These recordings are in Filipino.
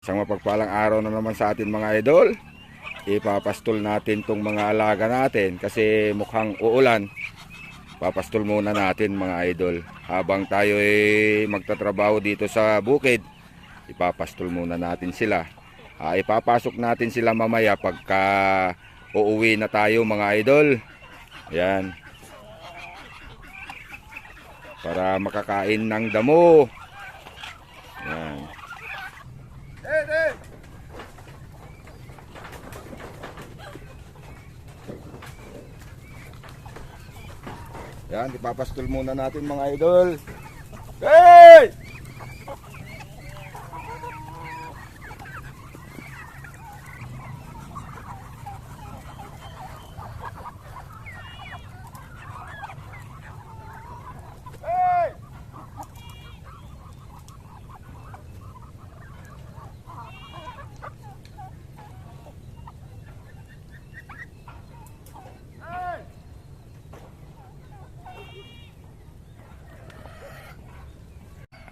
Isang mapagpalang araw na naman sa atin mga idol. Ipapastol natin tong mga alaga natin kasi mukhang uulan. Papastol muna natin mga idol. Habang tayo ay magtatrabaho dito sa bukid, ipapastol muna natin sila. Ipapasok natin sila mamaya pagka uuwi na tayo mga idol. Ayan. Para makakain ng damo. Ayan. Yan, ipapastol muna natin mga idol. Hey!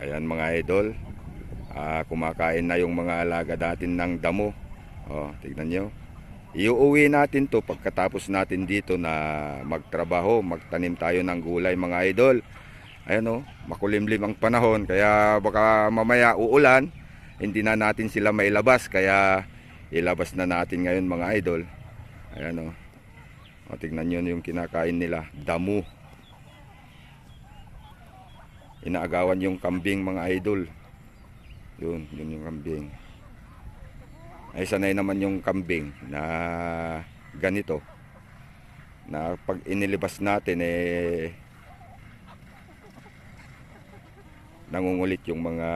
Ayan mga idol, kumakain na yung mga alaga natin ng damo. Tignan nyo. Iuuwi natin to pagkatapos natin dito na magtrabaho, magtanim tayo ng gulay mga idol. Ayan makulimlim ang panahon kaya baka mamaya uulan, hindi na natin sila mailabas kaya ilabas na natin ngayon mga idol. Ayan tignan nyo yung kinakain nila, damo. Inaagawan yung kambing mga idol. Yun yung kambing. Ay sanay naman yung kambing na ganito. Na pag inilibas natin nangungulit yung mga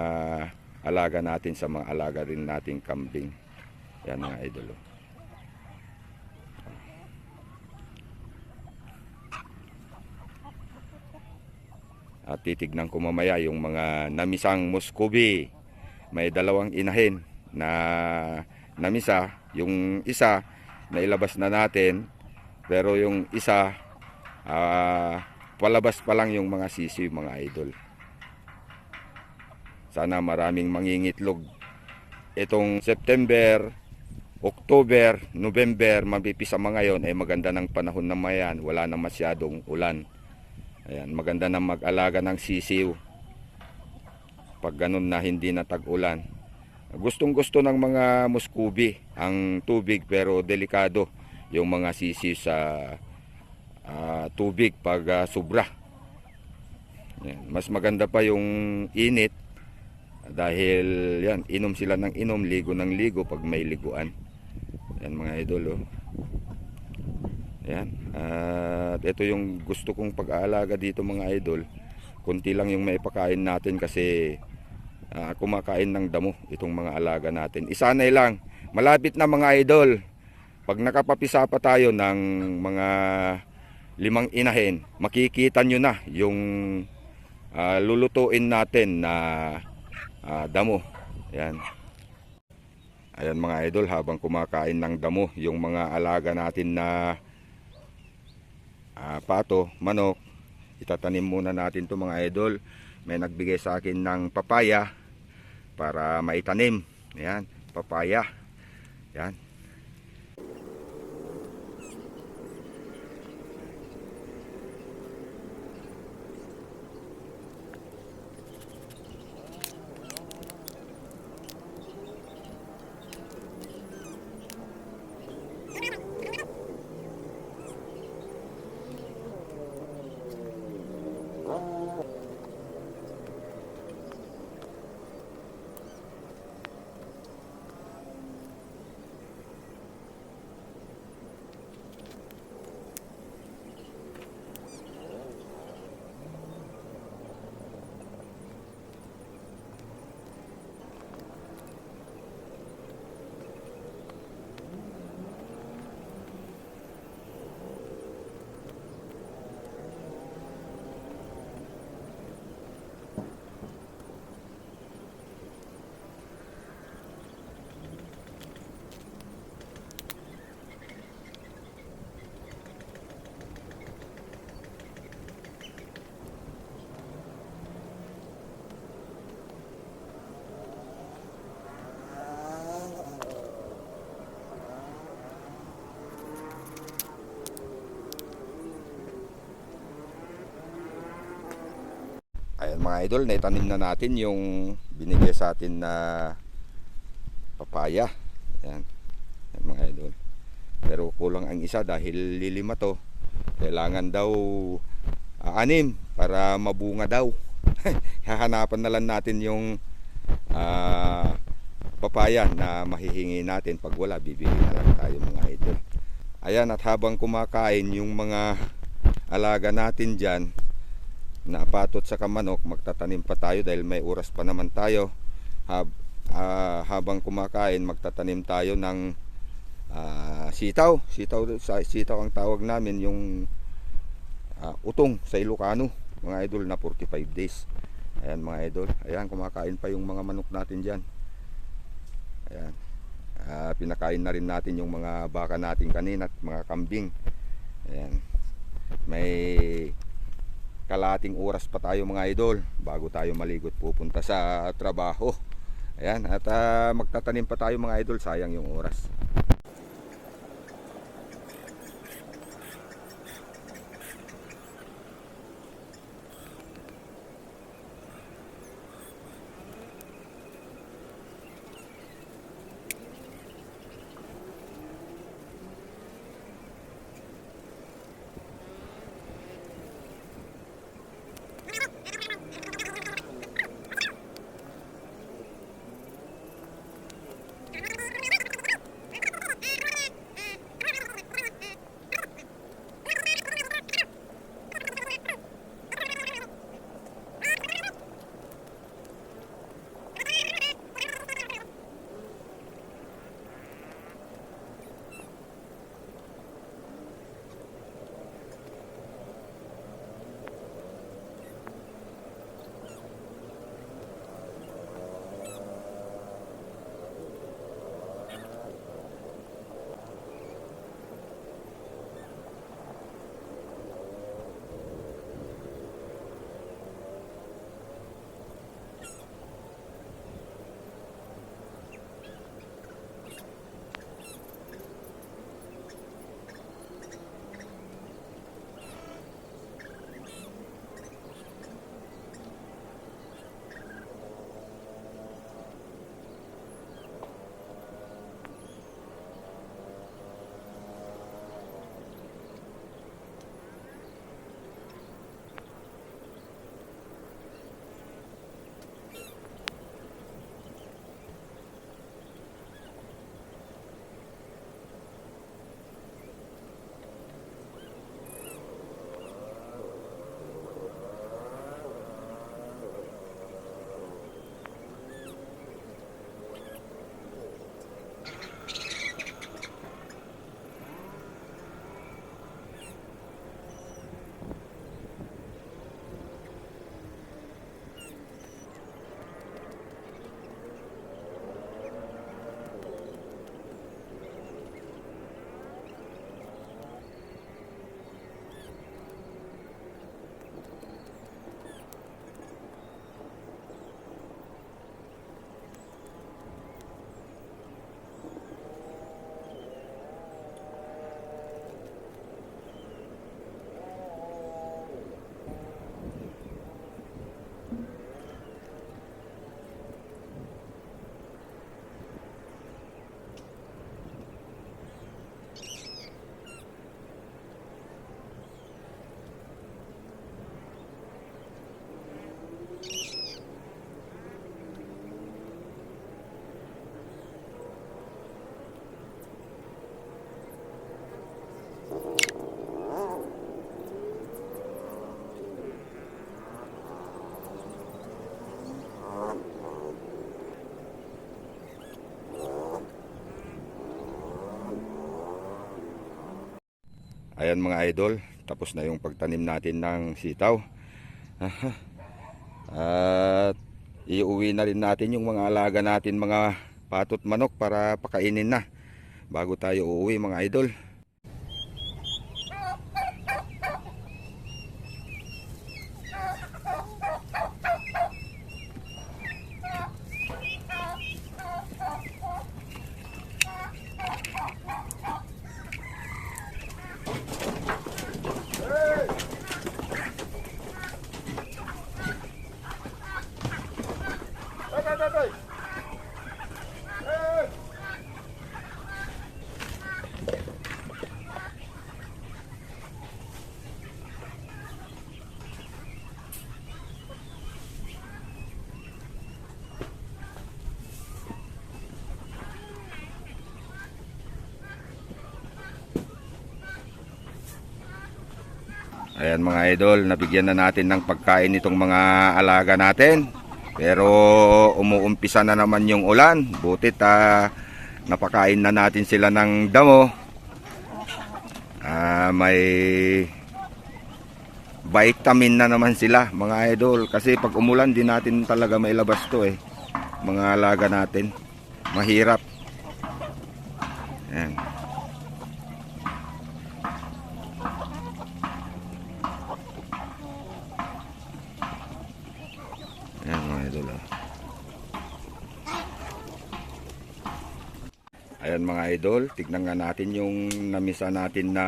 alaga natin sa mga alaga rin nating kambing. Yan mga idol. At titignan ko mamaya yung mga namisang Muscovy. May dalawang inahin na namisa. Yung isa nailabas na natin. Pero yung isa palabas pa lang yung mga sisiw mga idol. Sana maraming mangingitlog. Itong September, October, November, mapipisa mga ngayon ay maganda ng panahon na mayan. Wala na masyadong ulan. Ayan, maganda na mag-alaga ng sisiw pag ganun na hindi na tag-ulan. Gustong gusto ng mga Muscovy ang tubig pero delikado yung mga sisiw sa tubig pag sobra. Ayan, mas maganda pa yung init dahil yan, inom sila ng inom, ligo ng ligo pag may liguan. Yan mga idol. Ayan. At ito yung gusto kong pag-aalaga dito mga idol. Kunti lang yung maipakain natin kasi kumakain ng damo itong mga alaga natin. Isanay lang. Malapit na mga idol. Pag nakapapisa pa tayo ng mga 5 inahin, makikita nyo na yung lulutuin natin na damo. Ayan. Ayan mga idol, habang kumakain ng damo yung mga alaga natin na pato, manok, itatanim muna natin to mga idol. May nagbigay sa akin ng papaya para maitanim. Ayan, papaya. Ayan. Ayan mga idol, naitanim na natin yung binigay sa atin na papaya. Ayan. Ayan mga idol. Pero kulang ang isa dahil lilima to. Kailangan daw anim para mabunga daw. Hahanapan na lang natin yung papaya na mahihingi natin. Pag wala, bibili na lang tayo mga idol. Ayan, at habang kumakain yung mga alaga natin dyan na patot sa kamanok, magtatanim pa tayo dahil may oras pa naman tayo. Habang kumakain, magtatanim tayo ng sitaw. Sitaw ang tawag namin, yung utong sa Ilocano mga idol, na 45 days. Ayan mga idol, ayan, kumakain pa yung mga manok natin dyan. Ayan, pinakain na rin natin yung mga baka natin kanina at mga kambing. Ayan, may kalating oras pa tayo mga idol bago tayo maligot pupunta sa trabaho. Ayan, at magtatanim pa tayo mga idol, sayang yung oras. Ayan mga idol, tapos na yung pagtanim natin ng sitaw. At iuwi na rin natin yung mga alaga natin, mga patot manok, para pakainin na bago tayo uuwi mga idol. Ayan mga idol, nabigyan na natin ng pagkain itong mga alaga natin. Pero umuumpisa na naman yung ulan. Butit napakain na natin sila ng damo. May vitamin na naman sila mga idol. Kasi pag umulan di natin talaga mailabas to mga alaga natin. Mahirap. Ayan. Ayan mga idol. Ayan mga idol, tignan nga natin yung namisa natin na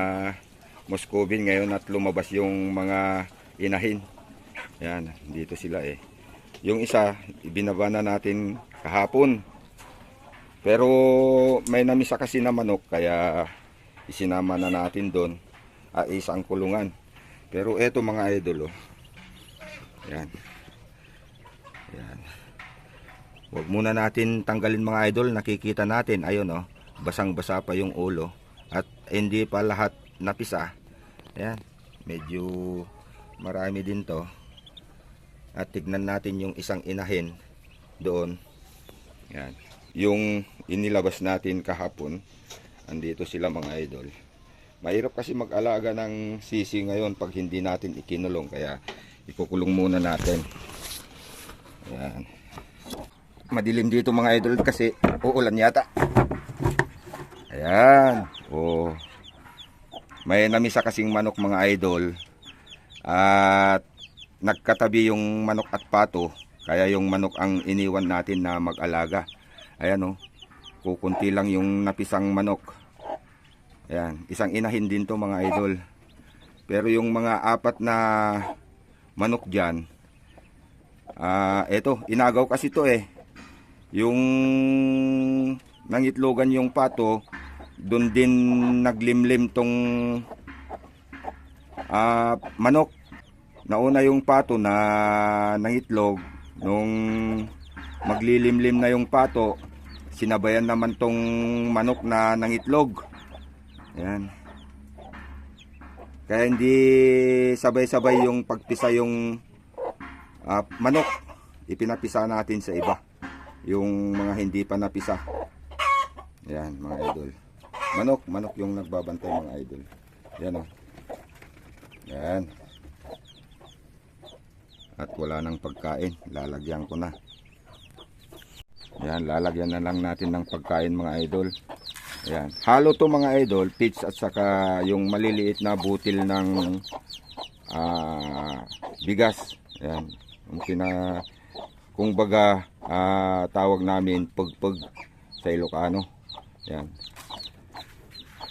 Muscovine ngayon at lumabas yung mga inahin. Ayan, dito sila Yung isa, ibinaba na natin kahapon. Pero may namisa kasi na manok kaya isinama na natin doon isang kulungan. Pero eto mga idol Ayan. Ayan. Huwag muna natin tanggalin mga idol, nakikita natin, ayun basang-basa pa yung ulo at hindi pa lahat napisa. Ayan, medyo marami din to. At tignan natin yung isang inahin doon. Ayan, yung inilabas natin kahapon, andito sila mga idol. Mahirap kasi mag-alaga ng sisi ngayon pag hindi natin ikinulong, kaya ikukulong muna natin. Ayan. Madilim dito mga idol kasi uulan yata. Ayan. May namisa kasing manok mga idol. At nagkatabi yung manok at pato. Kaya yung manok ang iniwan natin na mag-alaga. Ayan kukunti lang yung napisang manok. Ayan. Isang inahin din to mga idol. Pero yung mga apat na manok dyan, eto, inagaw kasi to Yung nangitlogan yung pato, doon din naglimlim tong manok. Nauna yung pato na nangitlog, nung maglilimlim na yung pato, sinabayan naman tong manok na nangitlog. Ayan. Kaya hindi sabay-sabay yung pagpisa yung manok. Ipinapisa natin sa iba yung mga hindi pa napisa. Ayan mga idol, manok yung nagbabantay mga idol. Ayan Ayan. At wala nang pagkain, lalagyan ko na. Ayan, lalagyan na lang natin ng pagkain mga idol. Ayan, halo to mga idol, pitch at saka yung maliliit na butil ng bigas. Ayan, kung baga tawag namin pugpug sa Ilocano. Yan.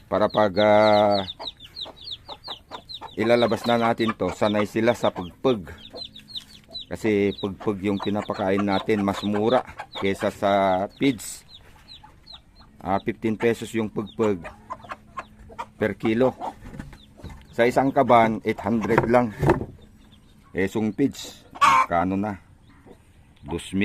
Para pag ilalabas na natin to, sanay sila sa pugpug. Kasi pugpug yung pinapakain natin, mas mura kesa sa feeds. 15 pesos yung pugpug per kilo. Sa isang kaban 800 lang. Esong feeds, kano na 2,000.